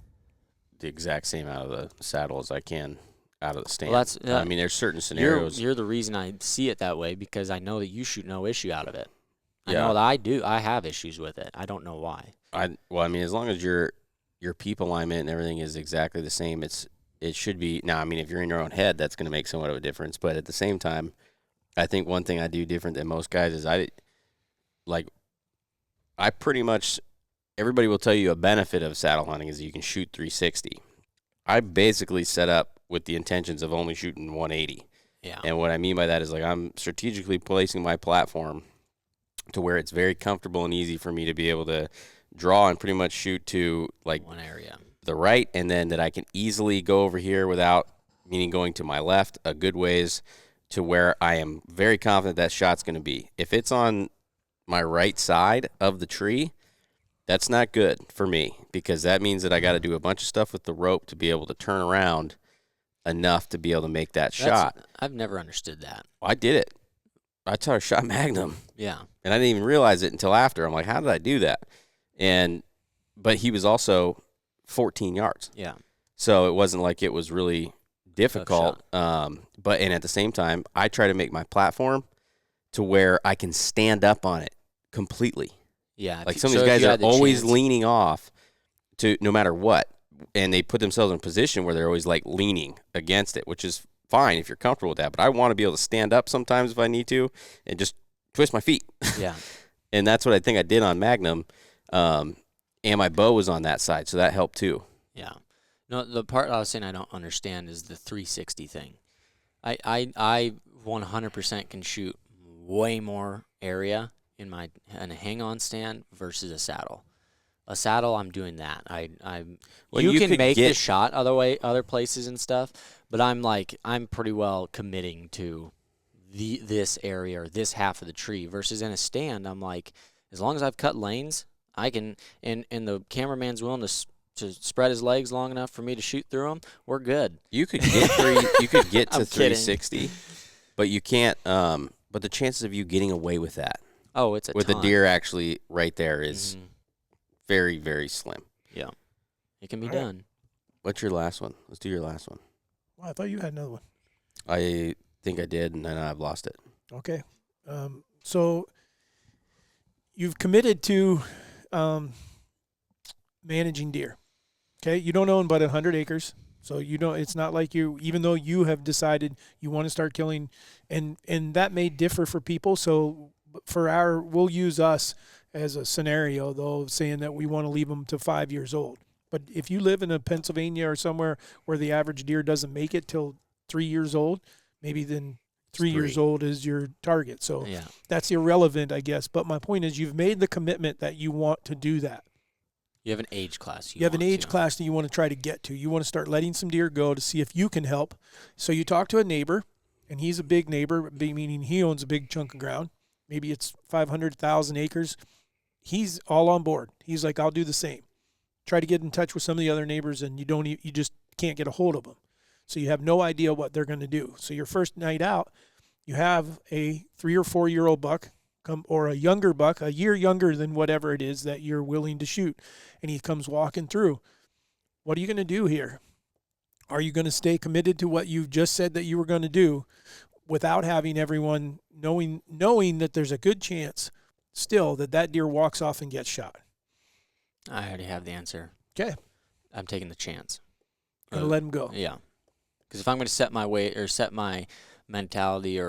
the exact same out of the saddle as I can out of the stand. Well, I mean, there's certain scenarios. You're the reason I see it that way, because I know that you shoot no issue out of it. I Yeah. know that I do. I have issues with it. I don't know why. I mean, as long as your peep alignment and everything is exactly the same, it should be. Now, I mean, if you're in your own head, that's going to make somewhat of a difference. But at the same time, I think one thing I do different than most guys is I pretty much, everybody will tell you a benefit of saddle hunting is you can shoot 360. I basically set up with the intentions of only shooting 180. Yeah. And what I mean by that is, like, I'm strategically placing my platform to where it's very comfortable and easy for me to be able to draw and pretty much shoot to, like, one area, the right, and then that I can easily go over here without, meaning going to my left a good ways, to where I am very confident that shot's going to be. If it's on my right side of the tree, that's not good for me, because that means that I got to do a bunch of stuff with the rope to be able to turn around enough to be able to make that shot. I've never understood that. I did it. I taught a shot Magnum. Yeah. And I didn't even realize it until after. I'm like, how did I do that? But he was also 14 yards. Yeah. So it wasn't like it was really difficult. But at the same time, I try to make my platform to where I can stand up on it completely. Yeah. Like, some of these guys are always leaning off to no matter what, and they put themselves in a position where they're always, like, leaning against it, which is fine if you're comfortable with that. But I want to be able to stand up sometimes if I need to and just twist my feet. Yeah. And that's what I think I did on Magnum. And my bow was on that side, so that helped too. Yeah. No, the part I was saying I don't understand is the 360 thing. I 100% can shoot way more area in a hang-on stand versus a saddle. A saddle, I'm doing that. Well, you you can could make the get- shot other places and stuff, but I'm pretty well committing to this area or this half of the tree versus in a stand. I'm like, as long as I've cut lanes, I can, and the cameraman's willing to spread his legs long enough for me to shoot through them, we're good. You could get you could get to I'm kidding. 360, but you can't. But the chances of you getting away with that Oh, it's a with ton. the deer actually right there is Mhm. very, very slim. Yeah, it can be All right. done. What's your last one? Let's do your last one. Well, I thought you had another one. I think I did, and then I've lost it. Okay. So you've committed to managing deer. Okay. You don't own but 100 acres. So you don't, it's not like you, even though you have decided you want to start killing, and that may differ for people. So we'll use us as a scenario though, saying that we want to leave them to 5 years old. But if you live in a Pennsylvania or somewhere where the average deer doesn't make it till 3 years old, maybe then 3 years old is your target. So Yeah. that's irrelevant, I guess. But my point is you've made the commitment that you want to do that. You have an age class. You have an age class that you want to try to get to. You want to start letting some deer go to see if you can help. So you talk to a neighbor, and he's a big neighbor, meaning he owns a big chunk of ground. Maybe it's 500,000 acres. He's all on board. He's like, I'll do the same. Try to get in touch with some of the other neighbors, and you just can't get a hold of them. So you have no idea what they're going to do. So your first night out, you have a 3 or 4 year old buck or a younger buck, a year younger than whatever it is that you're willing to shoot, and he comes walking through. What are you going to do here? Are you going to stay committed to what you've just said that you were going to do without having everyone knowing that there's a good chance still that deer walks off and gets shot? I already have the answer. Okay. I'm taking the chance. Going to let him go. Yeah. Because if I'm going to set my weight or set my mentality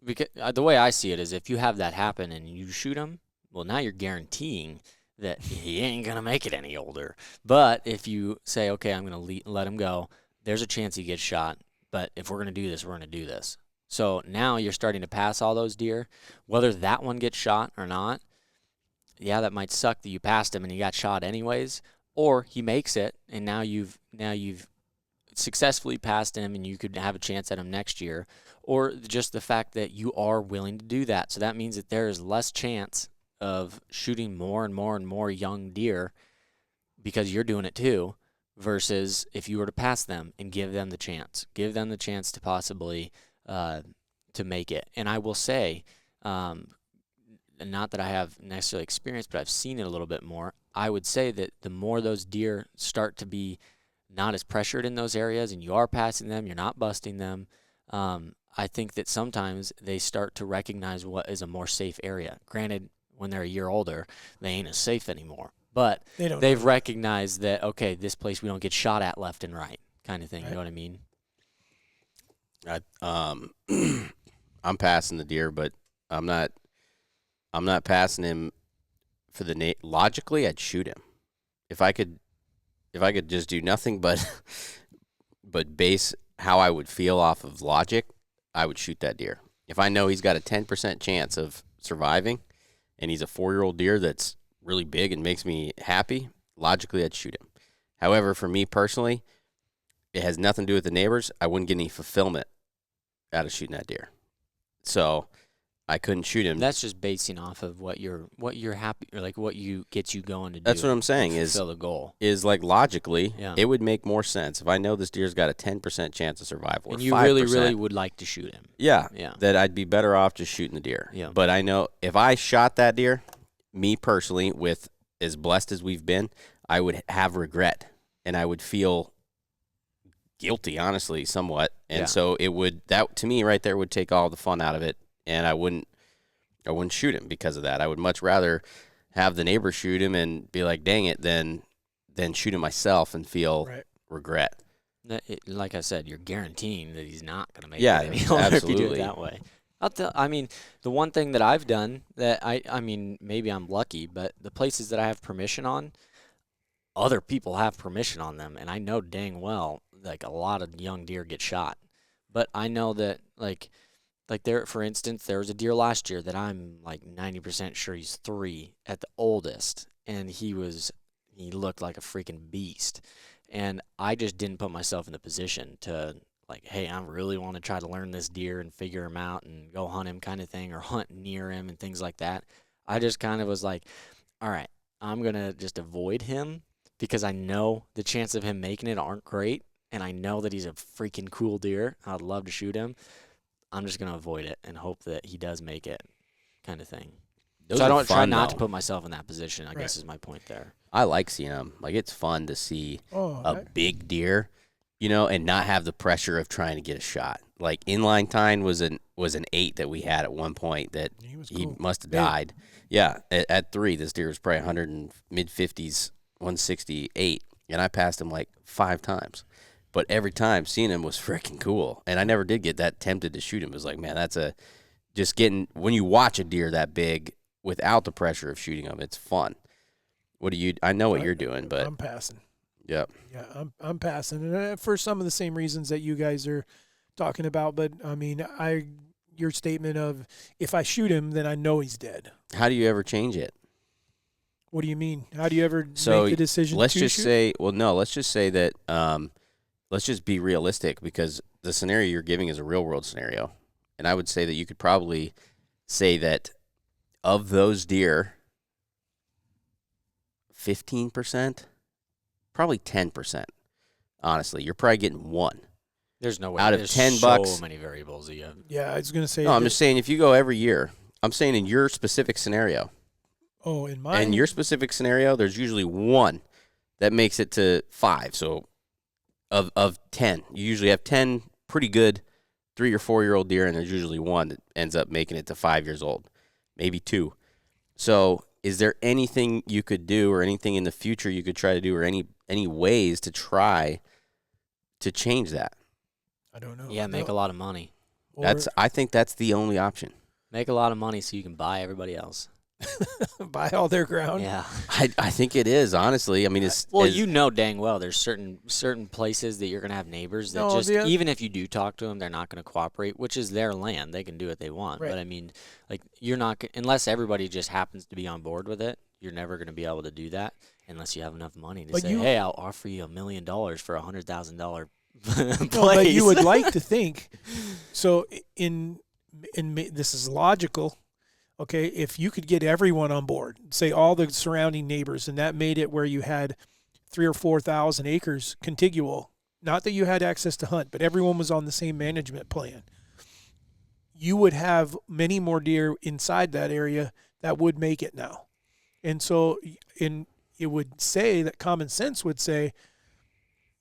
because the way I see it is if you have that happen and you shoot him, well, now you're guaranteeing that he ain't going to make it any older. But if you say, okay, I'm going to let him go, there's a chance he gets shot. But if we're going to do this, we're going to do this. So now you're starting to pass all those deer. Whether that one gets shot or not, yeah, that might suck that you passed him and he got shot anyways. Or he makes it, and now you've successfully passed him and you could have a chance at him next year. Or just the fact that you are willing to do that. So that means that there is less chance of shooting more and more and more young deer because you're doing it too, versus if you were to pass them and give them the chance to possibly to make it. And I will say, not that I have necessarily experience, but I've seen it a little bit more. I would say that the more those deer start to be not as pressured in those areas and you are passing them, you're not busting them, I think that sometimes they start to recognize what is a more safe area. Granted, when they're a year older, they ain't as safe anymore. But they've recognized that, okay, this place we don't get shot at left and right kind of thing. Right. You know what I mean? I'm passing the deer, but I'm not passing him for the logically, I'd shoot him. If I could just do nothing but base how I would feel off of logic, I would shoot that deer. If I know he's got a 10% chance of surviving and he's a 4-year-old deer that's really big and makes me happy, logically I'd shoot him. However, for me personally, it has nothing to do with the neighbors. I wouldn't get any fulfillment out of shooting that deer. So I couldn't shoot him. That's just basing off of what you're happy, or like what gets you going to do. That's what I'm saying is fulfill the goal. Is like logically, yeah. It would make more sense if I know this deer's got a 10% chance of survival. And you 5%, really would like to shoot him. Yeah. Yeah. That I'd be better off just shooting the deer. Yeah. But I know if I shot that deer, me personally, with as blessed as we've been, I would have regret and I would feel guilty, honestly, somewhat. And so that to me right there would take all the fun out of it, and I wouldn't shoot him because of that. I would much rather have the neighbor shoot him and be like, dang it, than shoot him myself and feel regret. Like I said, you're guaranteeing that he's not going to make Yeah, it any older if you do it absolutely. that way. I mean, the one thing that I've done that I mean, maybe I'm lucky, but the places that I have permission on, other people have permission on them, and I know dang well, like a lot of young deer get shot. But I know that like there, for instance, there was a deer last year that I'm like 90% sure he's 3 at the oldest, and he looked like a freaking beast. And I just didn't put myself in the position to like, hey, I really want to try to learn this deer and figure him out and go hunt him kind of thing, or hunt near him and things like that. I just kind of was like, all right, I'm gonna just avoid him because I know the chance of him making it aren't great, and I know that he's a freaking cool deer. I'd love to shoot him. I'm just gonna avoid it and hope that he does make it, kind of thing. Those So I are don't try fun, not to though. put myself in that position, I Right. guess is my point there. I like seeing them. Like, it's fun to see Oh, a big deer, and not have the pressure of trying to get a shot. Like, inline tine was an 8 that we had at one point that he was he cool. must have Big. died. Yeah, at 3, this deer was probably 100 and mid-50s, 168, and I passed him like 5 times. But every time seeing him was freaking cool, and I never did get that tempted to shoot him. It was like, man, just getting when you watch a deer that big without the pressure of shooting them, it's fun. I know what you're doing, but I'm passing. yep. Yeah, I'm passing, and for some of the same reasons that you guys are talking about. But I mean, your statement of if I shoot him, then I know he's dead. How do you ever change it? What do you mean? How do you ever So make the decision? let's to just shoot? say, let's just say that let's just be realistic, because the scenario you're giving is a real world scenario, and I would say that you could probably say that of those deer, 15%, probably 10%. Honestly, you're probably getting one. There's no way. Out of There's $10 so many variables that you have. Yeah, I was gonna say. No, I'm just saying if you go every year, I'm saying in your specific scenario. Oh, in mine. In your specific scenario, there's usually one that makes it to 5. So of 10, you usually have 10 pretty good 3 or 4 year old deer, and there's usually one that ends up making it to 5 years old, maybe 2. So is there anything you could do, or anything in the future you could try to do, or any ways to try to change that? I don't know. Yeah, make a lot of money. I think that's the only option. Make a lot of money so you can buy everybody else. buy all their ground. Yeah. I think it is, honestly. I mean, Well, you know dang well there's certain places that you're going to have neighbors that even if you do talk to them, they're not going to cooperate, which is their land. They can do what they want. Right. But I mean, like, you're not unless everybody just happens to be on board with it, you're never going to be able to do that unless you have enough money to say, "Hey, I'll offer you $1 million for $100,000 place." No, but you would like to think. So this is logical. Okay, if you could get everyone on board, say all the surrounding neighbors, and that made it where you had 3,000 or 4,000 acres contiguous, not that you had access to hunt, but everyone was on the same management plan, you would have many more deer inside that area that would make it now. And so it would say that common sense would say,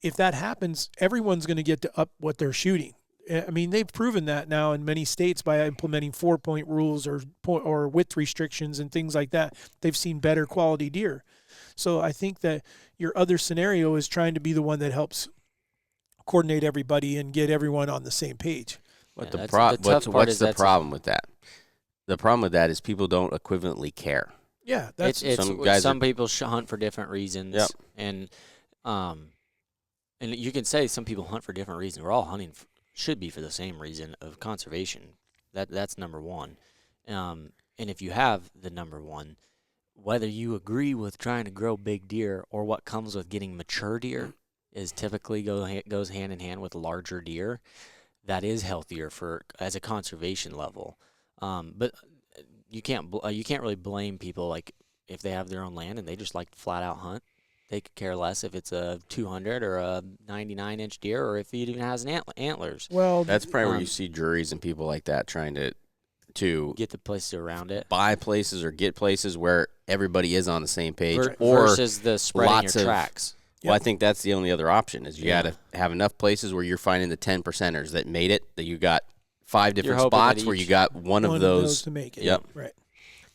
if that happens, everyone's going to get to up what they're shooting. I mean, they've proven that now in many states by implementing 4-point rules or width restrictions and things like that. They've seen better quality deer. So I think that your other scenario is trying to be the one that helps coordinate everybody and get everyone on the same page. But Yeah, what's the problem with that? The problem with that is people don't equivalently care. Yeah, that's some people hunt for different reasons. Yep. And you can say some people hunt for different reasons. We're all hunting should be for the same reason of conservation. That's number one. And if you have the number one, whether you agree with trying to grow big deer or what comes with getting mature deer is typically goes hand in hand with larger deer. That is healthier as a conservation level. But you can't really blame people, like, if they have their own land and they just like to flat out hunt. They could care less if it's a 200 or a 99-inch deer, or if it even has antlers. Well, that's probably where you see juries and people like that trying to get the places around it, buy places or get places where everybody is on the same page, versus the spreading your tracks. Well, I think that's the only other option is you got to have enough places where you're finding the 10%ers that made it, that you got 5 different spots where you got one of those to make it. Yep. Right.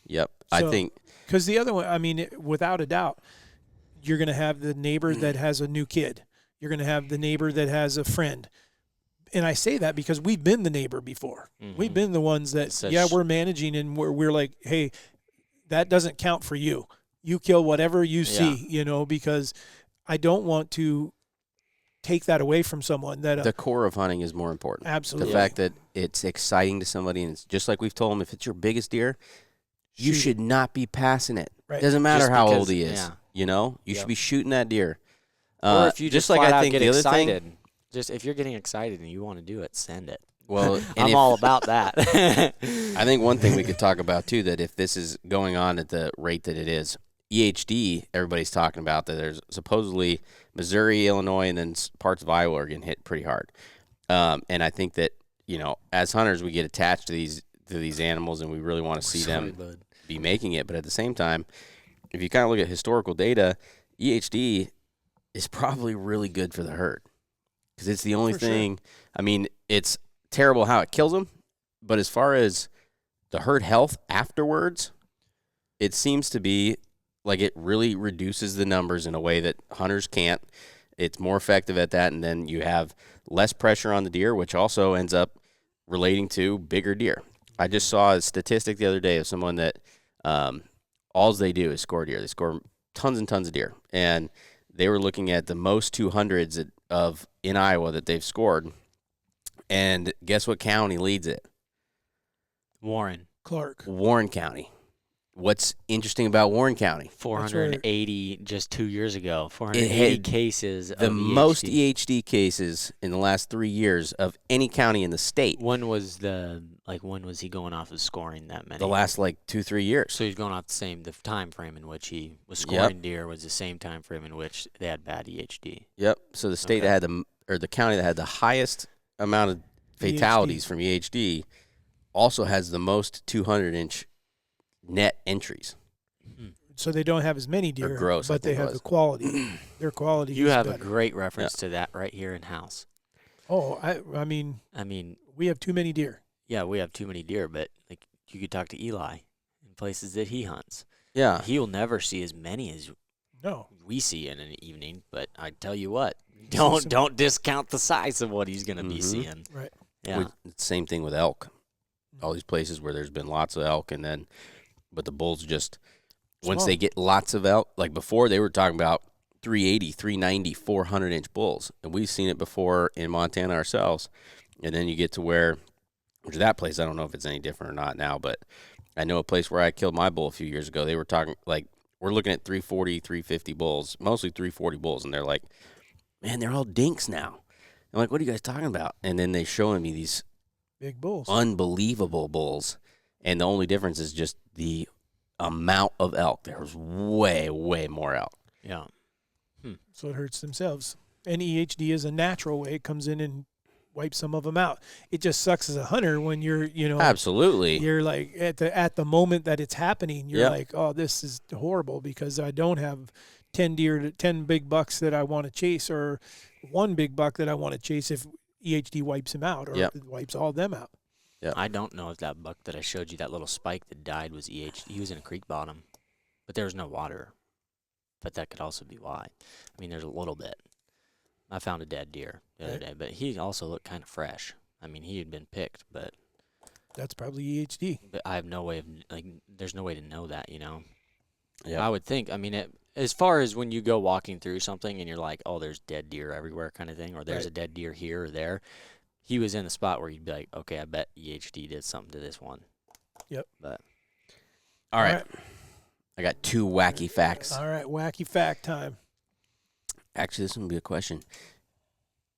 Yep. So, I think because the other one, I mean, without a doubt, you're going to have the neighbor that has a new kid. You're going to have the neighbor that has a friend. And I say that because we've been the neighbor before. Mhm. We've been the ones that, Such- we're managing and we're like, hey, that doesn't count for you. You kill whatever you see, because I don't want to take that away from someone. That The core of hunting is more important. Absolutely. The fact that it's exciting to somebody, and it's just like we've told them, if it's your biggest deer, you Shoot should not be passing it. Right. Doesn't matter Just how because- old he is. yeah. You Yep. should be shooting that deer. Or if you just like flat I out think get the other excited, thing. just if you're getting excited and you want to do it, send it. Well, and I'm if- all about that. I think one thing we could talk about too, that if this is going on at the rate that it is, EHD, everybody's talking about that there's supposedly Missouri, Illinois, and then parts of Iowa are getting hit pretty hard. And I think that, as hunters, we get attached to these animals and we really want to see them be making it. But at the same time, if you kind of look at historical data, EHD is probably really good for the herd because it's the only For sure. thing. I mean, it's terrible how it kills them, but as far as the herd health afterwards, it seems to be like it really reduces the numbers in a way that hunters can't. It's more effective at that, and then you have less pressure on the deer, which also ends up relating to bigger deer. I just saw a statistic the other day of someone that all they do is score deer. They score tons and tons of deer, and they were looking at the most 200s in Iowa that they've scored, and guess what county leads it? Warren, Clark. Warren County. What's interesting about Warren County? 480 just 2 years ago. It 480 had cases of the most EHD. EHD cases in the last 3 years of any county in the state. When was he going off of scoring that many? The last 2-3 years. So he's going off the time frame in which he was Yep. scoring deer was the same time frame in which they had bad EHD. Yep. So the state Okay. that had the county that had the highest amount of fatalities from EHD also has the most 200-inch net entries. So they don't have as many deer, gross, I but they think it have was. the quality. Their quality You is have a better. great reference to that right here in house. Oh, I mean, I mean, we have too many deer. yeah, we have too many deer, but you could talk to Eli in places that he hunts. Yeah. He will never see as many as No. we see in an evening, but I tell you what, some- don't discount the size of what he's going to be Mhm. seeing. Right. Yeah. Same thing with elk. All these places where there's been lots of elk, but the bulls just, once Small. they get lots of elk, like before they were talking about 380, 390, 400-inch bulls. And we've seen it before in Montana ourselves. And then you get to where, which that place, I don't know if it's any different or not now, but I know a place where I killed my bull a few years ago. They were talking, we're looking at 340, 350 bulls, mostly 340 bulls. And they're like, man, they're all dinks now. I'm like, what are you guys talking about? And then they showing me these Big bulls. unbelievable bulls, and the only difference is just the amount of elk. There was way, way more elk. Yeah. So it hurts themselves. And EHD is a natural way. It comes in and wipes some of them out. It just sucks as a hunter when you're, Absolutely. you're like at the moment that it's happening, you're Yep. like, oh, this is horrible because I don't have 10 big bucks that I want to chase, or one big buck that I want to chase if EHD wipes him out, or Yep. it wipes all them out. I don't know if that buck that I showed you, that little spike that died, was EHD. He was in a creek bottom, but there was no water. But that could also be why. I mean, there's a little bit. I found a dead deer the other day, but he also looked kind of fresh. I mean, he had been picked, but That's probably EHD. I have no way of, there's no way to know that, Yeah. I would think, as far as when you go walking through something and you're like, oh, there's dead deer everywhere kind of thing, or there's Right. a dead deer here or there, he was in the spot where you'd be like, okay, I bet EHD did something to this one. Yep. But All right. I got 2 wacky facts. All right, wacky fact time. Actually, this would be a question.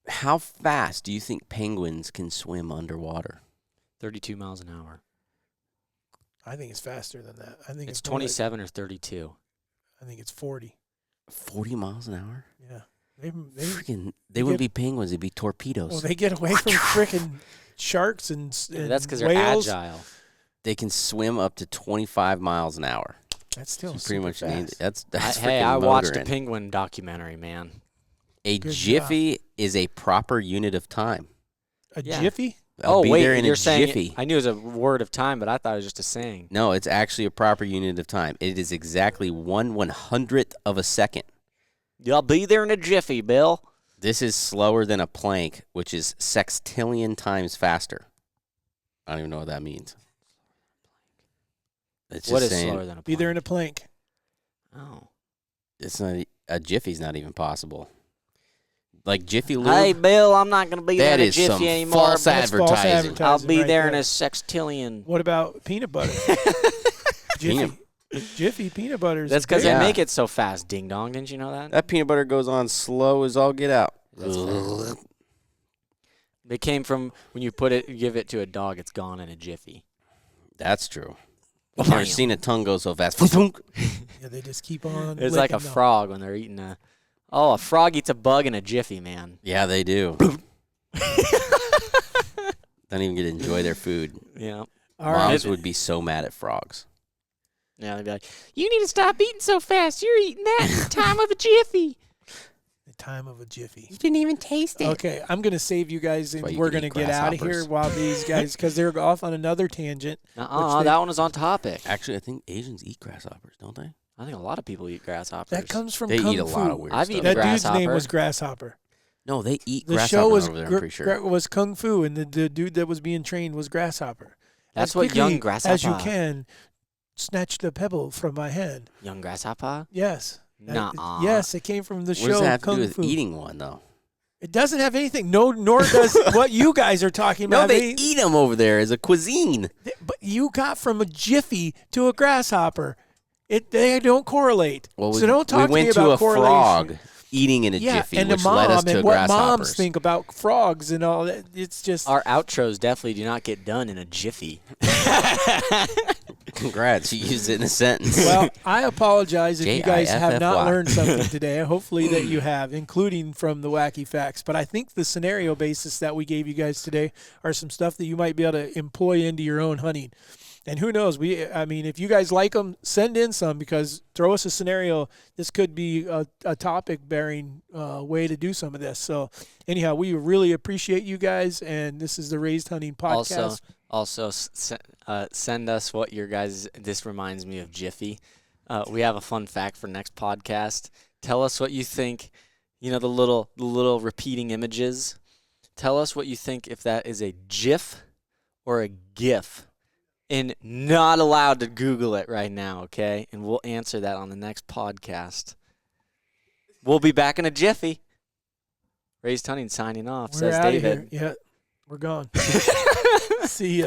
How fast do you think penguins can swim underwater? 32 miles an hour. I think it's faster than that. I think It's more like- 27 or 32. I think it's 40. 40 miles an hour? Yeah. They They wouldn't be penguins. They'd be torpedoes. well, they get away from freaking sharks and That's because they're whales. agile. They can swim up to 25 miles an hour. That's still You super pretty much need fast. that's Hey, freaking I watched a motoring. penguin documentary, man. A Good jiffy is a proper unit of time. A Yeah. jiffy? I'll be wait, there in you're a saying jiffy. I knew it was a word of time, but I thought it was just a saying. No, it's actually a proper unit of time. It is exactly 1/100th of a second. I'll be there in a jiffy, Bill. This is slower than a plank, which is sextillion times faster. I don't even know what that means. It's What just is saying slower than a plank? Be there in a plank. Oh. it's not a jiffy's not even possible. Like Jiffy Lube. Hey, Bill, I'm not going to be there that in a is Jiffy some anymore. false but That's false advertising. advertising. I'll be right there in there. a sextillion. What about peanut butter? Jiffy peanut butter. That's because Yeah. they make it so fast. Ding dong. Didn't you know that? That peanut butter goes on slow as all get out. They came from when you give it to a dog, it's gone in a jiffy. That's true. I've never Bam. seen a tongue go so fast. Yeah, they just keep on. It's like a licking them. frog when they're eating a. Oh, a frog eats a bug in a jiffy, man. Yeah, they do. Don't even get to enjoy their food. Yeah. All right. Moms would be so mad at frogs. Yeah, they'd be like, "You need to stop eating so fast. You're eating that in the time of a jiffy." The time of a jiffy. You didn't even taste Okay, I'm going to save you guys, That's why and you we're can going to eat get out of here grasshoppers. while these guys, because they're off on another tangent. Which they- That one was on topic. Actually, I think Asians eat grasshoppers, don't they? I think a lot of people eat grasshoppers. That comes from They Kung eat a Fu. lot of weird I've stuff. eaten That dude's grasshopper. name was Grasshopper. No, they eat The grasshoppers show was over there, I'm pretty sure. was Kung Fu, and the dude that was being trained was Grasshopper. That's As what quickly young grasshopper. as you can, snatch the pebble from my hand. Young grasshopper. Yes. Nuh-uh. Yes, it came from the What show does that have to Kung do with Fu. eating one, though? It doesn't have anything. No, nor does what you guys are talking No, about. they eat them over there as a cuisine. But you got from a jiffy to a grasshopper. They don't correlate. Well, so don't talk we went to me about a correlation. frog eating in a Yeah, jiffy, and which the led us mom to and what grasshoppers. moms think about frogs and all that. It's just Our outros definitely do not get done in a jiffy. Congrats, you used it in a sentence. well. I apologize if you guys have not Jiffy. learned something today. Hopefully that you have, including from the wacky facts. But I think the scenario basis that we gave you guys today are some stuff that you might be able to employ into your own hunting. And who knows? I mean, if you guys like them, send in some, because throw us a scenario. This could be a topic-bearing way to do some of this. So, anyhow, we really appreciate you guys, and this is the Raised Hunting Podcast. Also, send us what your guys. This reminds me of Jiffy. We have a fun fact for next podcast. Tell us what you think. You know, the little repeating images. Tell us what you think, if that is a GIF or a GIF. And not allowed to Google it right now, okay? And we'll answer that on the next podcast. We'll be back in a jiffy. Raised Hunting signing off, We're says out of David. here. Yeah, we're gone. See ya.